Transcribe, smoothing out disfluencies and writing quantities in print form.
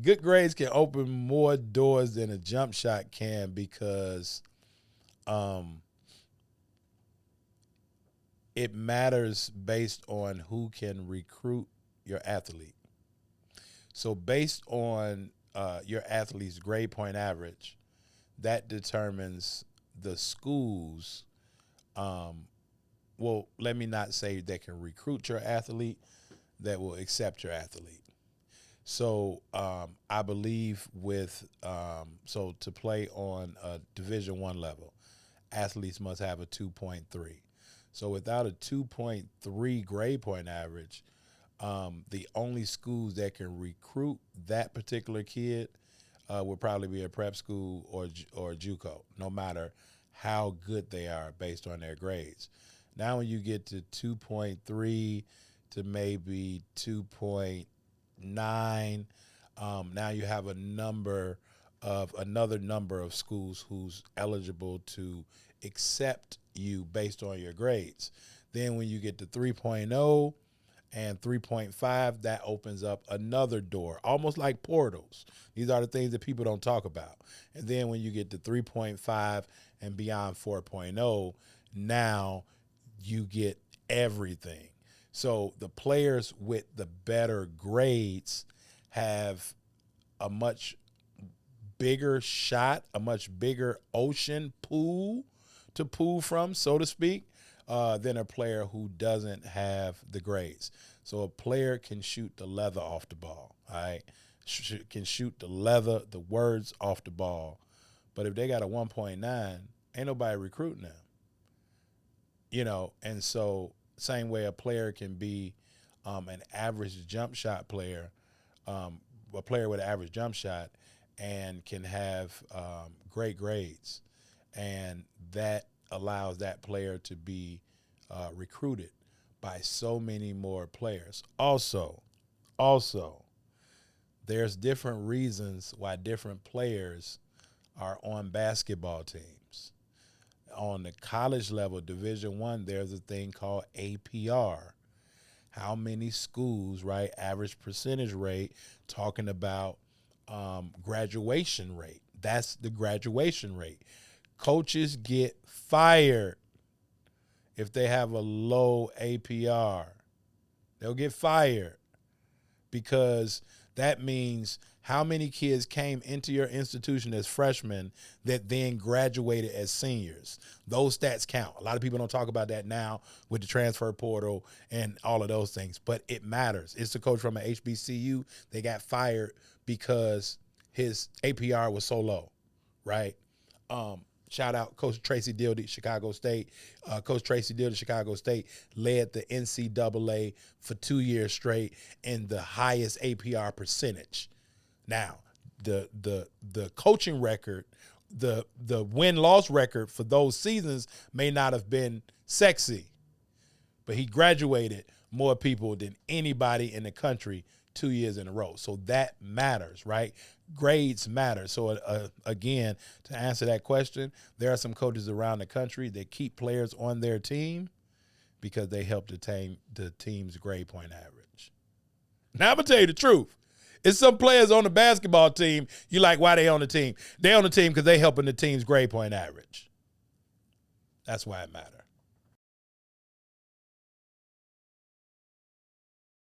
good grades can open more doors than a jump shot can because it matters based on who can recruit your athlete. So based on your athlete's grade point average, that determines the schools. Well, let me not say that can recruit your athlete, that will accept your athlete. So I believe with so to play on a Division I level, athletes must have a 2.3. So without a 2.3 grade point average, the only schools that can recruit that particular kid would probably be a prep school or JUCO, no matter how good they are based on their grades. Now when you get to 2.3 to maybe 2.9, now you have another number of schools who's eligible to accept you based on your grades. Then when you get to 3.0 and 3.5, that opens up another door, almost like portals. These are the things that people don't talk about. And then when you get to 3.5 and beyond 4.0, now you get everything. So the players with the better grades have a much bigger shot, a much bigger ocean pool to pull from, so to speak, than a player who doesn't have the grades. So a player can shoot the leather off the ball, all right? Can shoot the words off the ball. But if they got a 1.9, ain't nobody recruiting them. And so same way a player can be an average jump shot player, a player with an average jump shot, and can have great grades. And that allows that player to be recruited by so many more players. Also, there's different reasons why different players are on basketball teams. On the college level, Division I, there's a thing called APR. How many schools, right? Average percentage rate, talking about graduation rate. That's the graduation rate. Coaches get fired if they have a low APR. They'll get fired because that means how many kids came into your institution as freshmen that then graduated as seniors. Those stats count. A lot of people don't talk about that now with the transfer portal and all of those things, but it matters. It's the coach from an HBCU. They got fired because his APR was so low, right? Shout out Coach Tracy Dildy, Chicago State. Coach Tracy Dildy, Chicago State, led the NCAA for 2 years straight in the highest APR percentage. Now, the coaching record, the win-loss record for those seasons may not have been sexy, but he graduated more people than anybody in the country 2 years in a row. So that matters, right? Grades matter. So again, to answer that question, there are some coaches around the country that keep players on their team because they help the team's grade point average. Now I'm gonna tell you the truth. It's some players on the basketball team, you like, why they on the team? They on the team because they helping the team's grade point average. That's why it matters.